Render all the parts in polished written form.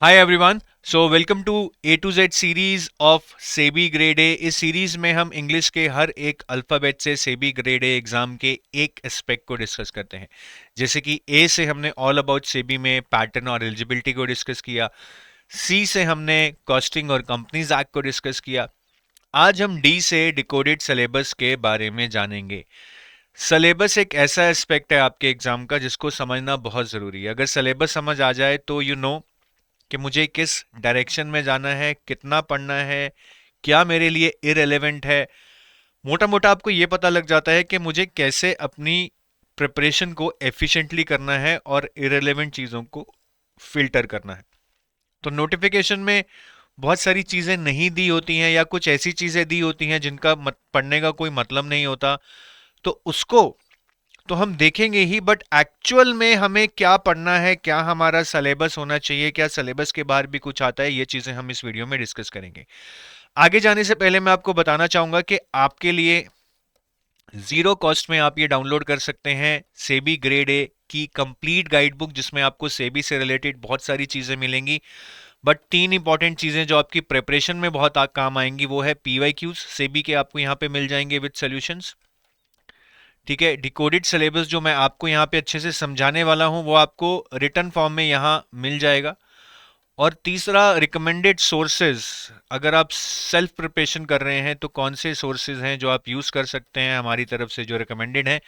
Hi everyone. Welcome to A to Z series of SEBI grade A. इस series में हम English के हर एक अल्फ़ाबेट से सेबी ग्रेड ए एग्जाम के एक एस्पेक्ट को डिस्कस करते हैं। जैसे कि ए से हमने ऑल अबाउट सेबी में पैटर्न और एलिजिबिलिटी को डिस्कस किया। सी से हमने कॉस्टिंग और कंपनीज एक्ट को डिस्कस किया। आज हम डी से डिकोडेड सिलेबस के बारे में जानेंगे। सिलेबस एक ऐसा एस्पेक्ट है आपके एग्जाम का जिसको समझना बहुत ज़रूरी है। अगर सिलेबस समझ आ जाए तो यू नो कि मुझे किस डायरेक्शन में जाना है, कितना पढ़ना है, क्या मेरे लिए इररिलेवेंट है। मोटा मोटा आपको ये पता लग जाता है कि मुझे कैसे अपनी प्रिपरेशन को एफिशिएंटली करना है और इररिलेवेंट चीज़ों को फिल्टर करना है। तो नोटिफिकेशन में बहुत सारी चीज़ें नहीं दी होती हैं या कुछ ऐसी चीज़ें दी होती हैं जिनका पढ़ने का कोई मतलब नहीं होता, तो उसको तो हम देखेंगे ही, बट एक्चुअल में हमें क्या पढ़ना है, क्या हमारा सिलेबस होना चाहिए, क्या सिलेबस के बाहर भी कुछ आता है, ये चीजें हम इस वीडियो में डिस्कस करेंगे। आगे जाने से पहले मैं आपको बताना चाहूंगा कि आपके लिए जीरो कॉस्ट में आप ये डाउनलोड कर सकते हैं सेबी ग्रेड ए की कंप्लीट गाइड बुक, जिसमें आपको सेबी से रिलेटेड बहुत सारी चीजें मिलेंगी। बट तीन इंपॉर्टेंट चीजें जो आपकी प्रिपरेशन में बहुत काम आएंगी वो है पीवाई क्यूज सेबी के, आपको यहाँ पे मिल जाएंगे विद सॉल्यूशंस। ठीक है, डिकोडेड सिलेबस जो मैं आपको यहाँ पे अच्छे से समझाने वाला हूँ वो आपको रिटर्न फॉर्म में यहाँ मिल जाएगा। और तीसरा, रिकमेंडेड सोर्सेज। अगर आप सेल्फ प्रिपरेशन कर रहे हैं तो कौन से सोर्सेज हैं जो आप यूज़ कर सकते हैं हमारी तरफ से जो रिकमेंडेड हैं,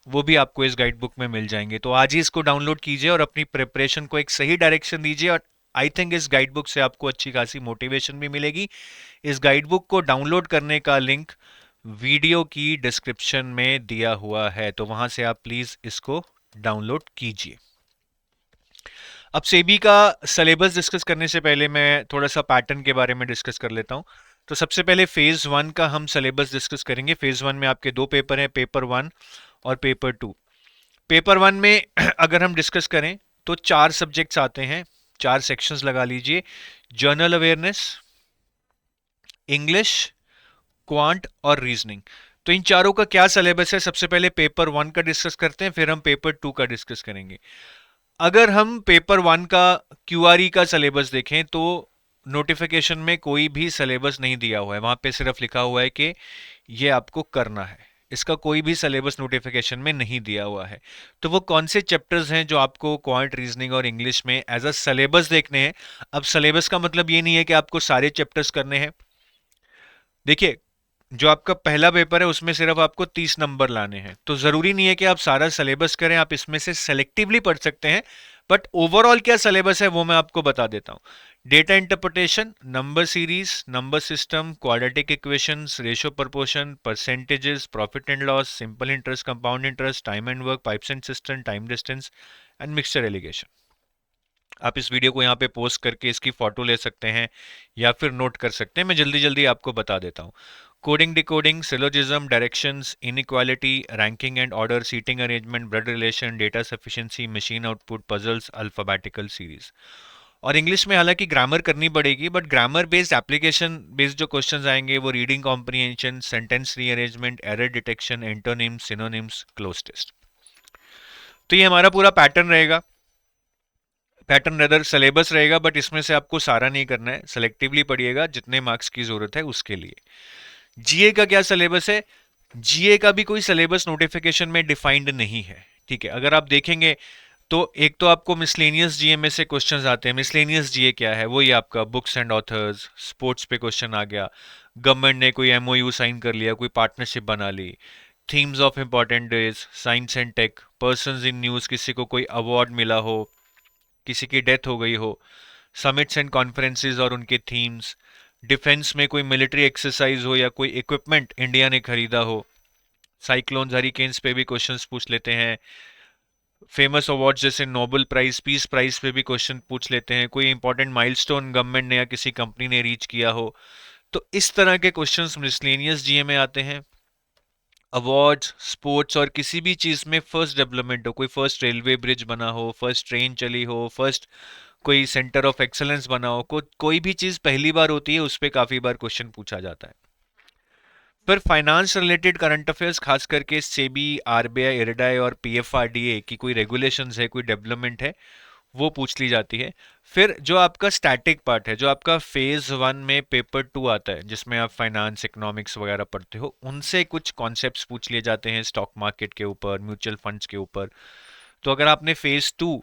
वो भी आपको इस गाइड बुक में मिल जाएंगे। तो आज ही इसको डाउनलोड कीजिए और अपनी प्रिपरेशन को एक सही डायरेक्शन दीजिए। और आई थिंक इस गाइड बुक से आपको अच्छी खासी मोटिवेशन भी मिलेगी। इस गाइड बुक को डाउनलोड करने का लिंक वीडियो की डिस्क्रिप्शन में दिया हुआ है, तो वहां से आप प्लीज इसको डाउनलोड कीजिए। अब सेबी का सिलेबस डिस्कस करने से पहले मैं थोड़ा सा पैटर्न के बारे में डिस्कस कर लेता हूं। तो सबसे पहले फेज वन का हम सिलेबस डिस्कस करेंगे। फेज वन में आपके दो पेपर हैं, पेपर वन और पेपर टू। पेपर वन में अगर हम डिस्कस करें तो चार सब्जेक्ट्स आते हैं, चार सेक्शंस लगा लीजिए। जर्नल अवेयरनेस, इंग्लिश, क्वांट और रीजनिंग। तो इन चारों का क्या सिलेबस है, सबसे पहले पेपर वन का डिस्कस करते हैं, फिर हम पेपर टू का डिस्कस करेंगे। अगर हम पेपर वन का क्यूआरई का सिलेबस देखें तो नोटिफिकेशन में कोई भी सिलेबस नहीं दिया हुआ है, वहां पे सिर्फ लिखा हुआ है कि ये आपको करना है। इसका कोई भी सिलेबस नोटिफिकेशन में नहीं दिया हुआ है। तो वो कौन से चैप्टर्स हैं जो आपको क्वांट, रीजनिंग और इंग्लिश में एज अ सिलेबस देखने हैं। अब सिलेबस का मतलब ये नहीं है कि आपको सारे चैप्टर्स करने हैं। देखिए, जो आपका पहला पेपर है उसमें सिर्फ आपको 30 नंबर लाने हैं, तो जरूरी नहीं है कि आप सारा सिलेबस करें, आप इसमें से सेलेक्टिवली पढ़ सकते हैं। बट ओवरऑल क्या सिलेबस है वो मैं आपको बता देता हूं। Data interpretation, number series, number system, quadratic equations, ratio proportion, percentages, profit and loss, simple interest, compound interest, time and work, pipes and system, time distance and mixture allegation. आप इस वीडियो को यहाँ पे पोस्ट करके इसकी photo ले सकते हैं या फिर नोट कर सकते हैं, मैं जल्दी जल्दी आपको बता देता हूँ। Coding, decoding, syllogism, directions, inequality, ranking and order, seating arrangement, blood relation, data sufficiency, machine output, puzzles, alphabetical series. और इंग्लिश में हालांकि ग्रामर करनी पड़ेगी, but grammar based, application based जो क्वेश्चंस आएंगे वो reading comprehension, sentence rearrangement, error detection, antonyms, synonyms, cloze test. तो ये हमारा पूरा पैटर्न रहेगा, पैटर्न रेदर सिलेबस रहेगा। बट इसमें से आपको सारा नहीं करना है, सेलेक्टिवली पढ़िएगा जितने मार्क्स की जरूरत है उसके लिए। जीए का क्या सिलेबस है? जीए का भी कोई सिलेबस नोटिफिकेशन में डिफाइंड नहीं है। ठीक है, अगर आप देखेंगे तो एक तो आपको मिसलेनियस जीए में से क्वेश्चंस आते हैं। मिसलेनियस जीए क्या है? वो ये आपका बुक्स एंड ऑथर्स, स्पोर्ट्स पे क्वेश्चन आ गया, गवर्नमेंट ने कोई एमओयू साइन कर लिया, कोई पार्टनरशिप बना ली, themes of important days, science and tech, persons in news, किसी को कोई अवार्ड मिला हो, किसी की डेथ हो गई हो, समिट्स एंड कॉन्फ्रेंसेस और उनके थीम्स, डिफेंस में कोई मिलिट्री एक्सरसाइज हो या कोई इक्विपमेंट इंडिया ने खरीदा हो, साइक्लोन्स, हरिकेन्स पे भी क्वेश्चंस पूछ लेते हैं, फेमस अवार्ड्स जैसे नोबेल प्राइज, पीस प्राइज पे भी क्वेश्चन पूछ लेते हैं, कोई इंपॉर्टेंट माइलस्टोन गवर्नमेंट ने या किसी कंपनी ने रीच किया हो। तो इस तरह के क्वेश्चंस मिसलेनियस जीए में आते हैं। अवार्ड्स, स्पोर्ट्स और किसी भी चीज में फर्स्ट डेवलपमेंट हो, कोई फर्स्ट रेलवे ब्रिज बना हो, फर्स्ट ट्रेन चली हो, फर्स्ट कोई सेंटर ऑफ एक्सलेंस बना हो, कोई भी चीज पहली बार होती है उस पर काफी बार क्वेश्चन पूछा जाता है। फिर फाइनेंस रिलेटेड करंट अफेयर्स, खास करके सेबी, आरबीआई, इरडाई और पीएफआरडीए की कोई रेगुलेशंस है, कोई डेवलपमेंट है, वो पूछ ली जाती है। फिर जो आपका स्टैटिक पार्ट है, जो आपका फेज 1 में पेपर 2 आता है, जिसमें आप फाइनेंस इकोनॉमिक्स वगैरह पढ़ते हो, उनसे कुछ कॉन्सेप्ट्स पूछ लिए जाते हैं स्टॉक मार्केट के ऊपर, म्यूचुअल फंड्स के ऊपर। तो अगर आपने फेज 2,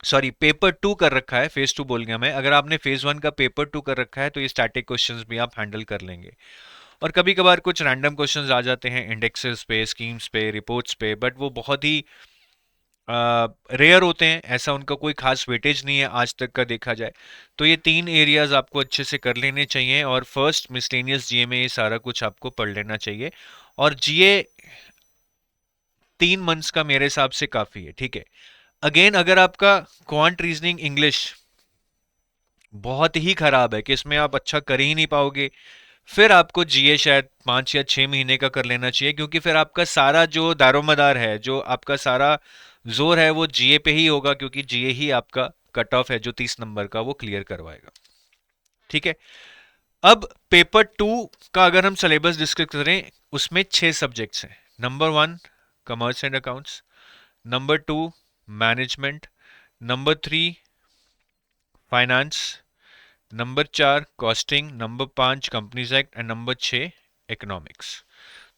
सॉरी पेपर 2 कर रखा है, फेज 2 बोल गया मैं, अगर आपने फेज 1 का पेपर 2 कर रखा है तो ये स्टैटिक क्वेश्चंस भी आप हैंडल कर लेंगे। और कभी कभार कुछ रैंडम क्वेश्चंस आ जाते हैं इंडेक्सेस पे, स्कीम्स पे, रिपोर्ट्स पे, बट वो बहुत ही रेयर होते हैं, ऐसा उनका कोई खास वेटेज नहीं है आज तक का देखा जाए। तो ये 3 एरियाज आपको अच्छे से कर लेने चाहिए, और फर्स्ट मिसलेनियस जीए में ये सारा कुछ आपको पढ़ लेना चाहिए। और जीए 3 मंथ्स का मेरे हिसाब से काफी है, ठीक है। अगेन अगर आपका क्वांट रीजनिंग इंग्लिश बहुत ही खराब है कि इसमें आप अच्छा कर ही नहीं पाओगे, फिर आपको जीए शायद 5 या 6 महीने का कर लेना चाहिए, क्योंकि फिर आपका सारा जो दारोमदार है, जो आपका सारा जोर है, वो जीए पे ही होगा, क्योंकि जीए ही आपका कट ऑफ है जो 30 नंबर का, वो क्लियर करवाएगा। ठीक है। अब पेपर 2 का अगर हम सिलेबस डिस्कस करें, उसमें 6 सब्जेक्ट्स हैं। Number 1 commerce and accounts, number 2 management, number 3 finance, number 4 costing, number 5 companies act, and number 6 economics.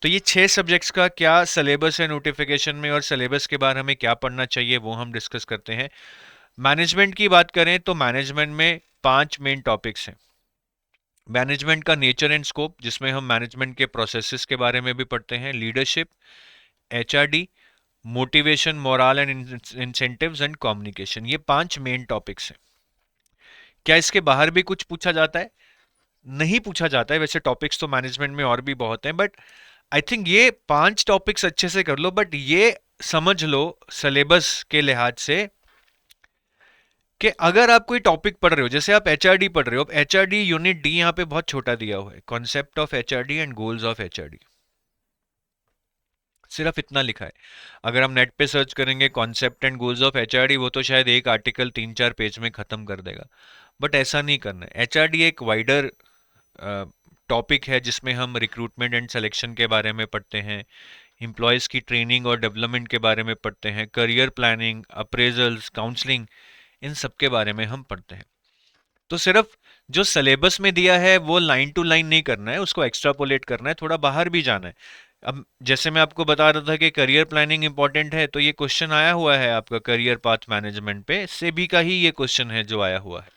तो ये 6 सब्जेक्ट्स का क्या सिलेबस है नोटिफिकेशन में, और सिलेबस के बाद हमें क्या पढ़ना चाहिए, वो हम डिस्कस करते हैं। मैनेजमेंट की बात करें तो मैनेजमेंट में 5 मेन टॉपिक्स हैं। मैनेजमेंट का नेचर एंड स्कोप, जिसमें हम मैनेजमेंट के प्रोसेसेस के बारे में भी पढ़ते हैं, leadership, HRD, motivation, moral and incentives, and communication. ये 5 मेन टॉपिक्स हैं। क्या इसके बाहर भी कुछ पूछा जाता है? नहीं पूछा जाता है, वैसे टॉपिक्स तो मैनेजमेंट में और भी बहुत हैं, बट आई थिंक ये 5 टॉपिक्स अच्छे से कर लो। बट ये समझ लो सिलेबस के लिहाज से कि अगर आप कोई टॉपिक पढ़ रहे हो, जैसे आप एचआरडी पढ़ रहे हो, एचआरडी यूनिट डी यहाँ पे बहुत छोटा दिया हुआ है, concept of HRD and goals of HRD, सिर्फ इतना लिखा है। अगर हम नेट पे सर्च करेंगे concept and goals of HRD, वो तो शायद एक आर्टिकल 3-4 पेज में खत्म कर देगा। बट ऐसा नहीं करना है। एचआरडी एक वाइडर टॉपिक है, जिसमें हम रिक्रूटमेंट एंड सिलेक्शन के बारे में पढ़ते हैं, एम्प्लॉयज़ की ट्रेनिंग और डेवलपमेंट के बारे में पढ़ते हैं, करियर प्लानिंग, अप्रेजल्स, काउंसलिंग, इन सब के बारे में हम पढ़ते हैं। तो सिर्फ जो सिलेबस में दिया है वो लाइन टू लाइन नहीं करना है, उसको एक्स्ट्रापोलेट करना है, थोड़ा बाहर भी जाना है। अब जैसे मैं आपको बता रहा था कि करियर प्लानिंग इंपॉर्टेंट है, तो ये क्वेश्चन आया हुआ है आपका करियर पाथ मैनेजमेंट पे, सेबी का ही ये क्वेश्चन है जो आया हुआ है।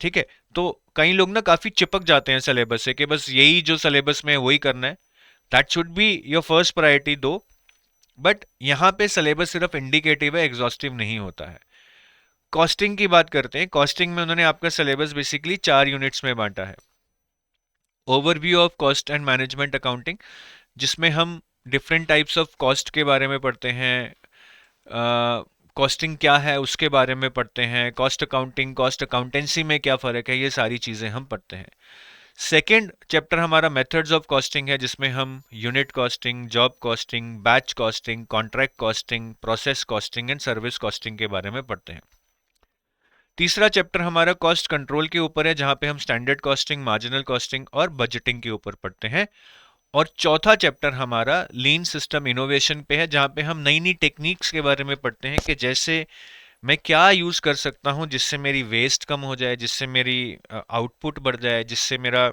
ठीक है। तो कई लोग ना काफी चिपक जाते हैं सिलेबस से कि बस यही जो सिलेबस में है वही करना है। That should be your first priority दो, बट यहाँ पे सिलेबस सिर्फ इंडिकेटिव है, एग्जॉस्टिव नहीं होता है। कॉस्टिंग की बात करते हैं। कॉस्टिंग में उन्होंने आपका सिलेबस बेसिकली 4 यूनिट्स में बांटा है। Overview of cost and management accounting, जिसमें हम डिफरेंट टाइप्स ऑफ कॉस्ट के बारे में पढ़ते हैं, कॉस्टिंग क्या है उसके बारे में पढ़ते हैं, कॉस्ट अकाउंटिंग, कॉस्ट अकाउंटेंसी में क्या फ़र्क है, ये सारी चीज़ें हम पढ़ते हैं। सेकेंड चैप्टर हमारा मेथड्स ऑफ कॉस्टिंग है, जिसमें हम unit costing, job costing, batch costing, contract costing, process costing and service costing के बारे में पढ़ते हैं। तीसरा चैप्टर हमारा कॉस्ट कंट्रोल के ऊपर है, जहां पे हम स्टैंडर्ड कॉस्टिंग, मार्जिनल कॉस्टिंग और बजटिंग के ऊपर पढ़ते हैं। और चौथा चैप्टर हमारा लीन सिस्टम इनोवेशन पे है, जहां पे हम नई नई टेक्निक्स के बारे में पढ़ते हैं कि जैसे मैं क्या यूज कर सकता हूं जिससे मेरी वेस्ट कम हो जाए, जिससे मेरी आउटपुट बढ़ जाए, जिससे मेरा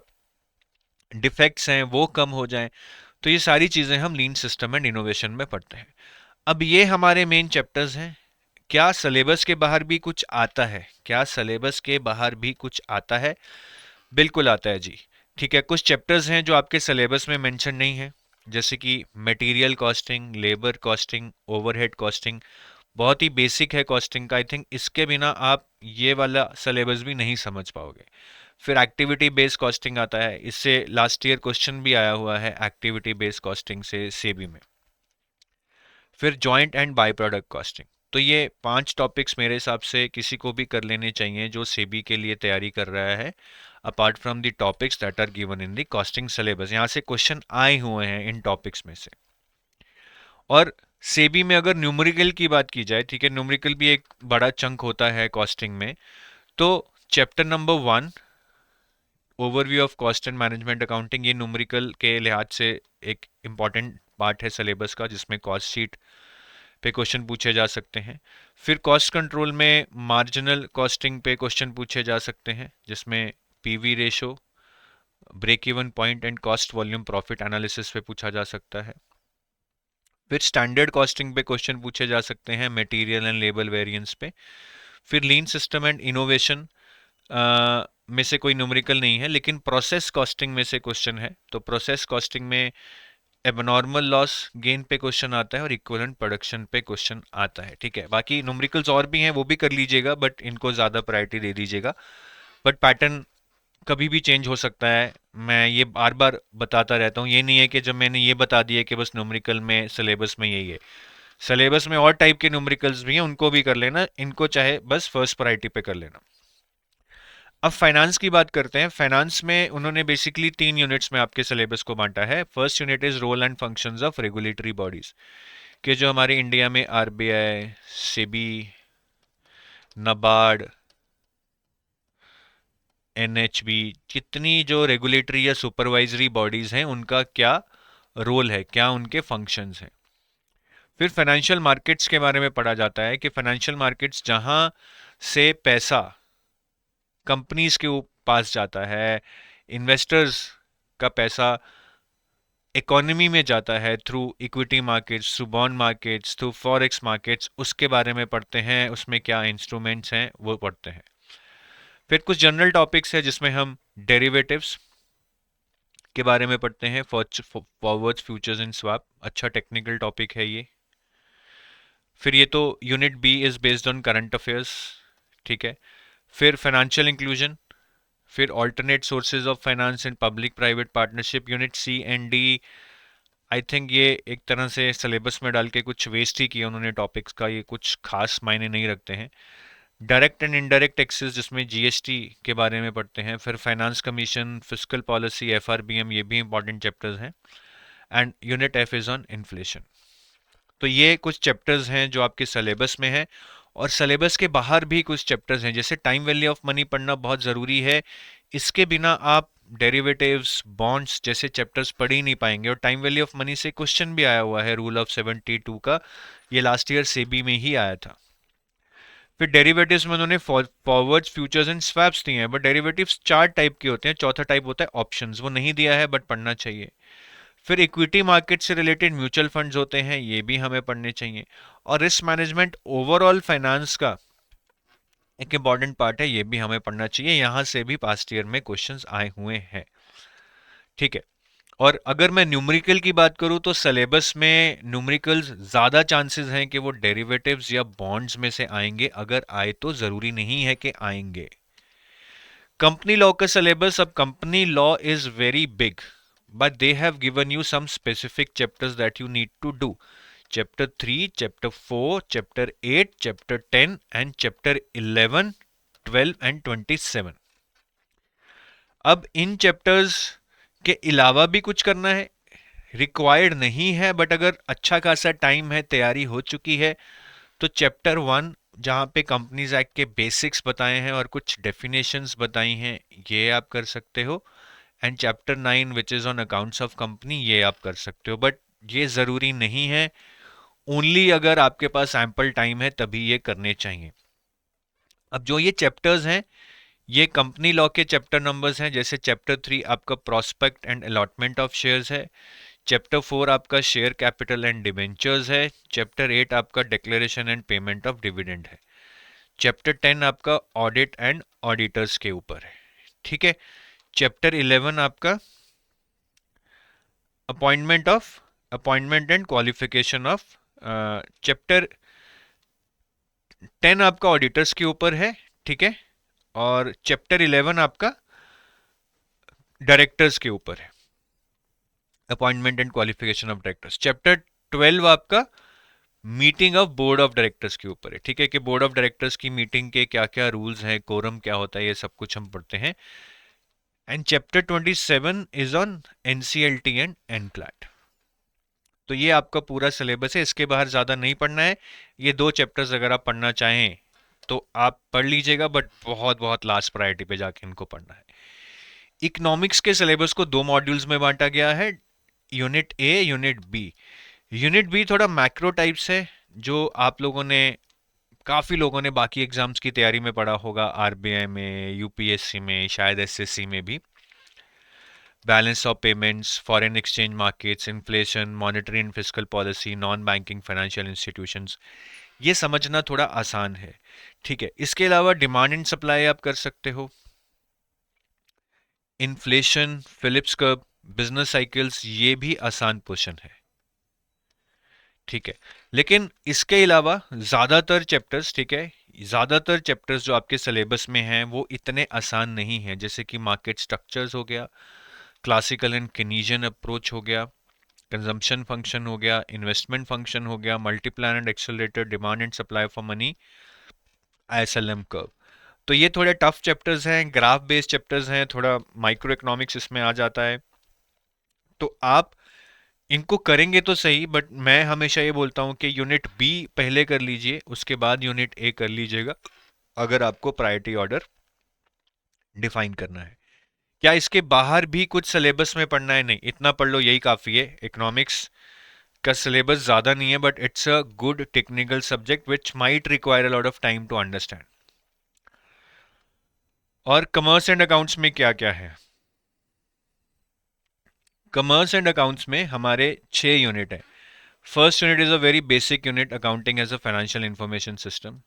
डिफेक्ट्स हैं वो कम हो जाएं। तो ये सारी चीजें हम लीन सिस्टम एंड इनोवेशन में पढ़ते हैं। अब ये हमारे मेन चैप्टर्स हैं। क्या सिलेबस के बाहर भी कुछ आता है? क्या सिलेबस के बाहर भी कुछ आता है? बिल्कुल आता है जी। ठीक है, कुछ चैप्टर्स हैं जो आपके सिलेबस में मेंशन नहीं है, जैसे कि material costing, labour costing, overhead costing. बहुत ही बेसिक है कॉस्टिंग का, आई थिंक इसके बिना आप ये वाला सिलेबस भी नहीं समझ पाओगे। फिर एक्टिविटी बेस्ड कॉस्टिंग आता है, इससे लास्ट ईयर क्वेश्चन भी आया हुआ है एक्टिविटी बेस्ड कॉस्टिंग से सेबी में। फिर joint and by product costing. तो ये 5 टॉपिक्स मेरे हिसाब से किसी को भी कर लेने चाहिए जो सेबी के लिए तैयारी कर रहा है, apart from the topics that are given in the costing syllabus. यहाँ से क्वेश्चन आए हुए हैं इन टॉपिक्स में से। और सेबी में अगर न्यूमेरिकल की बात की जाए, ठीक है, न्यूमेरिकल भी एक बड़ा चंक होता है कॉस्टिंग में। तो chapter number 1 overview of cost and management accounting, ये न्यूमेरिकल के लिहाज से एक इम्पॉर्टेंट पार्ट है सिलेबस का, जिसमें कॉस्ट शीट, पे क्वेश्चन पूछे जा सकते हैं। फिर कॉस्ट कंट्रोल में मार्जिनल कॉस्टिंग पे क्वेश्चन पूछे जा सकते हैं, जिसमें PV ratio, break even point and cost volume profit analysis पे पूछा जा सकता है। फिर स्टैंडर्ड कॉस्टिंग पे क्वेश्चन पूछे जा सकते हैं, मटेरियल एंड लेबर वेरिएंस पे। फिर लीन सिस्टम एंड इनोवेशन में से कोई न्यूमेरिकल नहीं है, लेकिन प्रोसेस कॉस्टिंग में से क्वेश्चन है। तो प्रोसेस कॉस्टिंग में एबनॉर्मल लॉस गेन पे क्वेश्चन आता है और इक्विवेलेंट प्रोडक्शन पे क्वेश्चन आता है। ठीक है, बाकी न्यूमेरिकल्स और भी हैं, वो भी कर लीजिएगा, बट इनको ज़्यादा प्रायोरिटी दे दीजिएगा। बट पैटर्न कभी भी चेंज हो सकता है, मैं ये बार बार बताता रहता हूँ। ये नहीं है कि जब मैंने ये बता दिया कि बस न्यूमेरिकल में सिलेबस में यही है। सिलेबस में और टाइप के न्यूमेरिकल्स भी हैं, उनको भी कर लेना, इनको चाहे बस फर्स्ट प्रायोरिटी पे कर लेना। अब फाइनेंस की बात करते हैं। फाइनेंस में उन्होंने बेसिकली 3 यूनिट्स में आपके सिलेबस को बांटा है। First unit is role and functions of regulatory bodies, कि जो हमारे इंडिया में आरबीआई, सेबी, नबार्ड, एनएचबी, जितनी जो रेगुलेटरी या सुपरवाइजरी बॉडीज हैं, उनका क्या रोल है, क्या उनके फंक्शंस हैं। फिर फाइनेंशियल मार्केट्स के बारे में पढ़ा जाता है कि फाइनेंशियल मार्केट्स जहां से पैसा कंपनीज के पास जाता है, इन्वेस्टर्स का पैसा इकोनॉमी में जाता है through equity markets, through bond markets, through forex markets, उसके बारे में पढ़ते हैं। उसमें क्या इंस्ट्रूमेंट्स हैं वो पढ़ते हैं। फिर कुछ जनरल टॉपिक्स है जिसमें हम डेरिवेटिव्स के बारे में पढ़ते हैं, फॉरवर्ड्स, फ्यूचर्स एंड स्वैप। अच्छा टेक्निकल टॉपिक है ये। फिर ये तो unit B is based on current affairs. ठीक है। फिर फाइनेंशियल इंक्लूजन, फिर alternate sources of finance and public private partnership, unit C and D. I think ये एक तरह से सिलेबस में डाल के कुछ वेस्ट ही किया उन्होंने टॉपिक्स का, ये कुछ खास मायने नहीं रखते हैं। डायरेक्ट एंड इनडायरेक्ट टैक्सेस, जिसमें जीएसटी के बारे में पढ़ते हैं। फिर finance commission, fiscal policy, FRBM, ये भी इंपॉर्टेंट चैप्टर्स हैं। And unit F is on inflation. तो ये कुछ चैप्टर्स हैं जो आपके सिलेबस में है, और सिलेबस के बाहर भी कुछ चैप्टर्स हैं, जैसे टाइम वैल्यू ऑफ मनी पढ़ना बहुत ज़रूरी है। इसके बिना आप डेरिवेटिव्स, बॉन्ड्स जैसे चैप्टर्स पढ़ ही नहीं पाएंगे। और टाइम वैल्यू ऑफ मनी से क्वेश्चन भी आया हुआ है, रूल ऑफ 72 का, ये लास्ट ईयर सेबी में ही आया था। फिर डेरिवेटिव्स में उन्होंने फॉरवर्ड्स, फ्यूचर्स एंड स्वैप्स दिए हैं, बट डेरिवेटिव्स 4 टाइप के होते हैं। चौथा टाइप होता है ऑप्शंस, वो नहीं दिया है बट पढ़ना चाहिए। फिर इक्विटी मार्केट से रिलेटेड म्यूचुअल फंड्स होते हैं, ये भी हमें पढ़ने चाहिए। और रिस्क मैनेजमेंट ओवरऑल फाइनेंस का एक इंपॉर्टेंट पार्ट है, ये भी हमें पढ़ना चाहिए। यहां से भी पास्ट ईयर में क्वेश्चंस आए हुए हैं। ठीक है। और अगर मैं न्यूमेरिकल की बात करूं तो सिलेबस में न्यूमेरिकल्स ज्यादा चांसेस हैं कि वो डेरिवेटिव्स या बॉन्ड्स में से आएंगे। अगर आए तो जरूरी नहीं है कि आएंगे। कंपनी लॉ का सिलेबस, अब company law is very big, but they have given you some specific chapters that you need to do. Chapter 3, Chapter 4, Chapter 8, Chapter 10 and Chapter 11, 12 and 27. अब इन चैप्टर्स के अलावा भी कुछ करना है, रिक्वायर्ड नहीं है, बट अगर अच्छा खासा टाइम है, तैयारी हो चुकी है, तो चैप्टर 1 जहाँ पे कंपनीज एक्ट के बेसिक्स बताए हैं और कुछ डेफिनेशंस बताई हैं, ये आप कर सकते हो। And chapter 9 which is on accounts of company, ये आप कर सकते हो, बट ये ज़रूरी नहीं है। ओनली अगर आपके पास एम्पल टाइम है तभी ये करने चाहिए। अब जो ये चैप्टर्स हैं, ये कंपनी लॉ के चैप्टर नंबर्स हैं। जैसे चैप्टर 3 आपका prospect and allotment of shares है। चैप्टर 4 आपका शेयर कैपिटल एंड डिबेंचर्स है। चैप्टर 8 आपका declaration and payment of dividend है। चैप्टर 10 आपका ऑडिट एंड ऑडिटर्स के ऊपर है। ठीक है। चैप्टर 11 आपका appointment and qualification of. Chapter 10 आपका ऑडिटर्स के ऊपर है। ठीक है। और चैप्टर 11 आपका डायरेक्टर्स के ऊपर है, appointment and qualification of directors. Chapter 12 आपका meeting of board of directors के ऊपर है। ठीक है, कि बोर्ड ऑफ डायरेक्टर्स की मीटिंग के क्या क्या रूल्स हैं, कोरम क्या होता है, ये सब कुछ हम पढ़ते हैं। And chapter 27 is on NCLT and NCLAT. तो ये आपका पूरा सिलेबस है, इसके बाहर ज़्यादा नहीं पढ़ना है। ये 2 चैप्टर्स अगर आप पढ़ना चाहें तो आप पढ़ लीजिएगा, बट बहुत बहुत लास्ट प्रायोरिटी पे जाके इनको पढ़ना है। इकोनॉमिक्स के सिलेबस को 2 मॉड्यूल्स में बांटा गया है, unit A, unit B. Unit B थोड़ा मैक्रो टाइप्स है, जो आप लोगों ने, काफ़ी लोगों ने बाकी एग्जाम्स की तैयारी में पढ़ा होगा, आरबीआई में, यूपीएससी में, शायद एसएससी में भी, balance of payments, foreign exchange markets, inflation, monetary and fiscal policy, non banking financial institutions, ये समझना थोड़ा आसान है। ठीक है, इसके अलावा डिमांड एंड सप्लाई आप कर सकते हो, inflation, Phillips curve, business cycles, ये भी आसान क्वेश्चन है। ठीक है, लेकिन इसके अलावा ज़्यादातर चैप्टर्स, ठीक है, ज़्यादातर चैप्टर्स जो आपके सिलेबस में हैं वो इतने आसान नहीं हैं, जैसे कि मार्केट स्ट्रक्चर्स हो गया, क्लासिकल एंड केनीजियन अप्रोच हो गया, कंजम्पशन फंक्शन हो गया, इन्वेस्टमेंट फंक्शन हो गया, multiplier and accelerator, demand and supply for money, IS LM curve. तो ये थोड़े टफ चैप्टर्स हैं, ग्राफ बेस्ड चैप्टर्स हैं, थोड़ा माइक्रो इकोनॉमिक्स इसमें आ जाता है। तो आप इनको करेंगे तो सही, बट मैं हमेशा ये बोलता हूँ कि यूनिट बी पहले कर लीजिए, उसके बाद यूनिट ए कर लीजिएगा, अगर आपको प्रायोरिटी ऑर्डर डिफाइन करना है। क्या इसके बाहर भी कुछ सिलेबस में पढ़ना है? नहीं, इतना पढ़ लो यही काफ़ी है। इकोनॉमिक्स का सिलेबस ज़्यादा नहीं है, but it's a good technical subject which might require a lot of time to understand. और कॉमर्स एंड अकाउंट्स में क्या क्या है? कॉमर्स एंड अकाउंट्स में हमारे 6 यूनिट है। First unit is a very basic unit, accounting as a financial information system.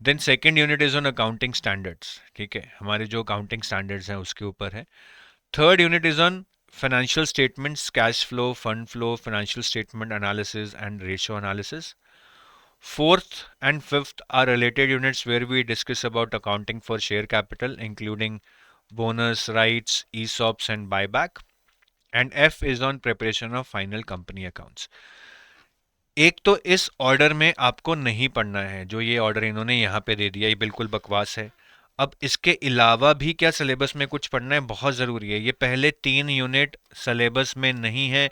Then second unit is on accounting standards, ठीक है, हमारे जो अकाउंटिंग स्टैंडर्ड्स हैं उसके ऊपर है। Third unit is on financial statements, cash flow, fund flow, financial statement analysis and ratio analysis. Fourth and fifth are related units where we discuss about accounting for share capital, including bonus, rights, ESOPs and buyback. And F is on preparation of final company accounts. एक तो इस order में आपको नहीं पढ़ना है, जो ये ऑर्डर इन्होंने यहाँ पे दे दिया ये बिल्कुल बकवास है। अब इसके अलावा भी क्या सिलेबस में कुछ पढ़ना है, बहुत ज़रूरी है। ये पहले 3 यूनिट सिलेबस में नहीं है,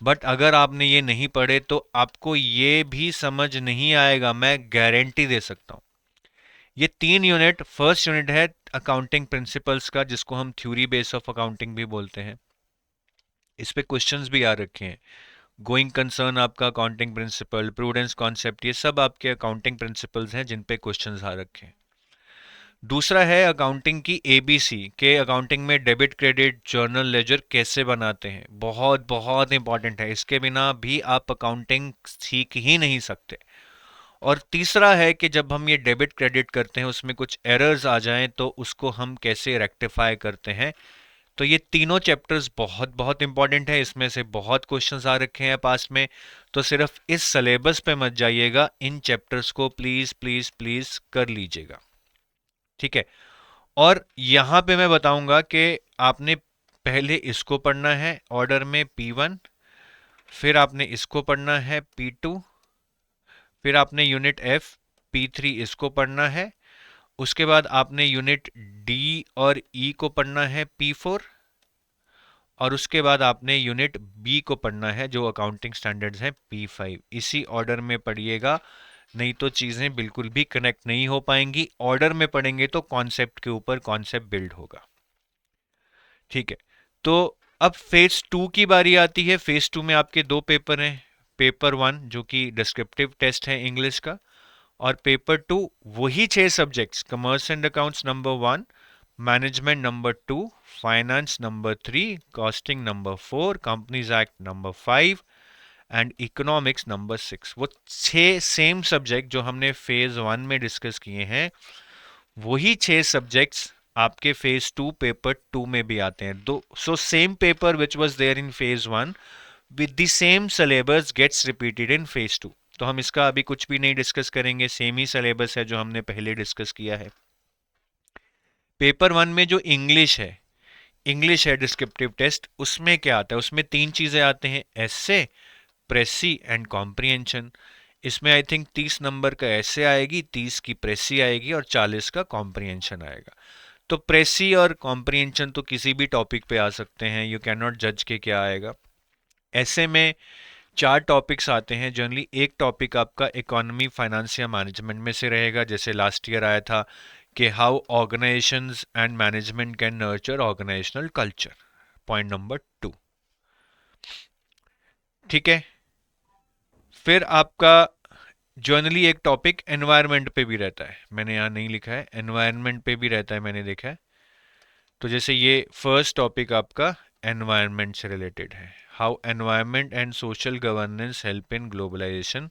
बट अगर आपने ये नहीं पढ़े तो आपको ये भी समझ नहीं आएगा, मैं गारंटी दे सकता हूँ। ये 3 यूनिट, फर्स्ट यूनिट है अकाउंटिंग प्रिंसिपल्स का, जिसको हम थ्योरी बेस ऑफ अकाउंटिंग भी बोलते हैं। इस पे क्वेश्चंस भी आ रखे हैं। गोइंग कंसर्न आपका अकाउंटिंग प्रिंसिपल, प्रूडेंस कॉन्सेप्ट, ये सब आपके अकाउंटिंग प्रिंसिपल्स हैं जिन पे क्वेश्चंस आ रखे हैं। दूसरा है अकाउंटिंग की एबीसी के, अकाउंटिंग में डेबिट क्रेडिट जर्नल लेजर कैसे बनाते हैं, बहुत बहुत इंपॉर्टेंट है, इसके बिना भी आप अकाउंटिंग सीख ही नहीं सकते। और तीसरा है कि जब हम ये डेबिट क्रेडिट करते हैं उसमें कुछ एरर्स आ जाएं तो उसको हम कैसे रेक्टिफाई करते हैं। तो ये तीनों चैप्टर्स बहुत बहुत इंपॉर्टेंट है, इसमें से बहुत क्वेश्चंस आ रखे हैं पास में। तो सिर्फ इस सिलेबस पे मत जाइएगा, इन चैप्टर्स को प्लीज प्लीज प्लीज कर लीजिएगा, ठीक है। और यहां पे मैं बताऊंगा कि आपने पहले इसको पढ़ना है ऑर्डर में P1, फिर आपने इसको पढ़ना है P2, फिर आपने यूनिट F P3 इसको पढ़ना है, उसके बाद आपने यूनिट D और E को पढ़ना है P4, और उसके बाद आपने यूनिट बी को पढ़ना है जो अकाउंटिंग स्टैंडर्ड्स हैं P5। इसी ऑर्डर में पढ़िएगा, नहीं तो चीज़ें बिल्कुल भी कनेक्ट नहीं हो पाएंगी। ऑर्डर में पढ़ेंगे तो कॉन्सेप्ट के ऊपर कॉन्सेप्ट बिल्ड होगा, ठीक है। तो अब फेज 2 की बारी आती है। फेज 2 में आपके 2 पेपर हैं, पेपर 1 जो कि डिस्क्रिप्टिव टेस्ट है इंग्लिश का, और पेपर 2 वही 6 subjects, commerce and accounts number 1, management number 2, finance number 3, costing number 4, companies act number 5 and economics number 6। वो 6 सेम सब्जेक्ट जो हमने फेज 1 में डिस्कस किए हैं, वही 6 सब्जेक्ट्स आपके फेज 2 पेपर 2 में भी आते हैं। दो so same paper which was there in phase 1 with the same syllabus gets repeated in phase 2। तो हम इसका अभी कुछ भी नहीं डिस्कस करेंगे, सेम ही सिलेबस है जो हमने पहले डिस्कस किया है। पेपर 1 में जो इंग्लिश है डिस्क्रिप्टिव टेस्ट, उसमें क्या आता है? उसमें 3 चीजें आते हैं, एसे, प्रेसी एंड कॉम्प्रिहेंशन। इसमें आई थिंक 30 नंबर का एसे आएगी, 30 की प्रेसी आएगी और 40 का कॉम्प्रिहेंशन आएगा। तो प्रेसी और कॉम्प्रिहेंशन तो किसी भी टॉपिक पे आ सकते हैं, यू कैन नॉट जज के क्या आएगा। ऐसे में 4 टॉपिक्स आते हैं जनरली। एक टॉपिक आपका इकोनॉमी, फाइनेंस या मैनेजमेंट में से रहेगा, जैसे लास्ट ईयर आया था कि how organisations and management can nurture organisational culture, point number 2, ठीक है। फिर आपका जनरली एक टॉपिक एनवायरनमेंट पे भी रहता है, मैंने यहाँ नहीं लिखा है, एनवायरनमेंट पे भी रहता है, मैंने देखा है। तो जैसे ये फर्स्ट टॉपिक आपका एनवायरनमेंट से रिलेटेड है, how environment and social governance help in globalisation,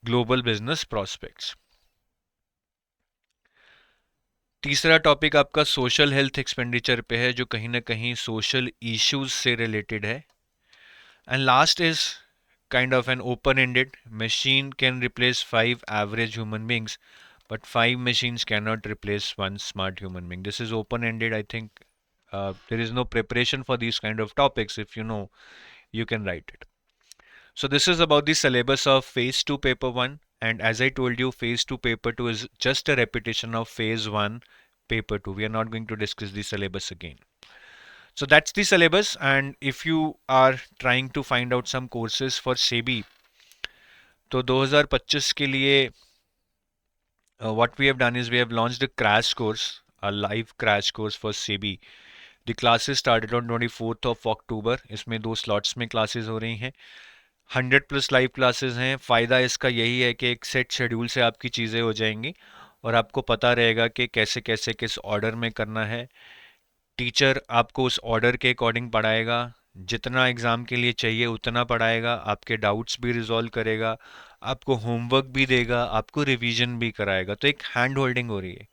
global business prospects. तीसरा टॉपिक आपका सोशल हेल्थ एक्सपेंडिचर पे है, जो कहीं ना कहीं सोशल इश्यूज से रिलेटेड है। And last is kind of an open-ended machine can replace 5 average human beings, but 5 machines cannot replace 1 smart human being. This is open-ended. I think there is no preparation for these kind of topics. If you know, you can write it. So this is about the syllabus of phase 2 paper 1, and as I told you, phase 2 paper 2 is just a repetition of phase 1 paper 2. We are not going to discuss the syllabus again. So that's the syllabus, and if you are trying to find out some courses for SEBI, तो 2025 के लिए what we have done is we have launched a crash course, a live crash course for SEBI. The classes started on 24th of October. इसमें 2 slots में classes हो रही हैं, 100+ live classes हैं। फ़ायदा इसका यही है कि एक सेट शेड्यूल से आपकी चीज़ें हो जाएंगी और आपको पता रहेगा कि कैसे कैसे किस ऑर्डर में करना है। टीचर आपको उस ऑर्डर के अकॉर्डिंग पढ़ाएगा, जितना एग्ज़ाम के लिए चाहिए उतना पढ़ाएगा, आपके डाउट्स भी रिजॉल्व करेगा, आपको होमवर्क भी देगा, आपको रिवीजन भी कराएगा। तो एक हैंड होल्डिंग हो रही है,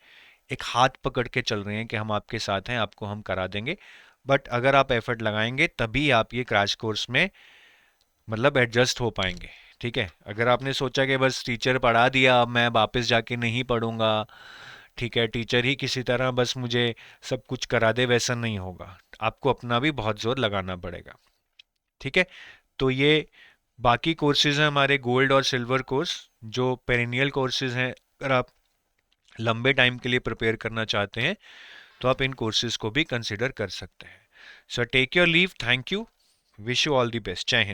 एक हाथ पकड़ के चल रहे हैं कि हम आपके साथ हैं, आपको हम करा देंगे। बट अगर आप एफर्ट लगाएंगे तभी आप ये क्रैश कोर्स में मतलब एडजस्ट हो पाएंगे। ठीक है, अगर आपने सोचा कि बस टीचर पढ़ा दिया अब मैं वापस जाके नहीं पढ़ूंगा, ठीक है, टीचर ही किसी तरह बस मुझे सब कुछ करा दे, वैसा नहीं होगा। आपको अपना भी बहुत जोर लगाना पड़ेगा। ठीक है, तो ये बाकी कोर्सेज हैं हमारे गोल्ड और सिल्वर कोर्स, जो पेरिनियल कोर्सेज हैं। अगर आप लंबे टाइम के लिए प्रिपेयर करना चाहते हैं तो आप इन कोर्सेज को भी कंसिडर कर सकते हैं। So take your leave, thank you, wish you all the best, Jai Hind.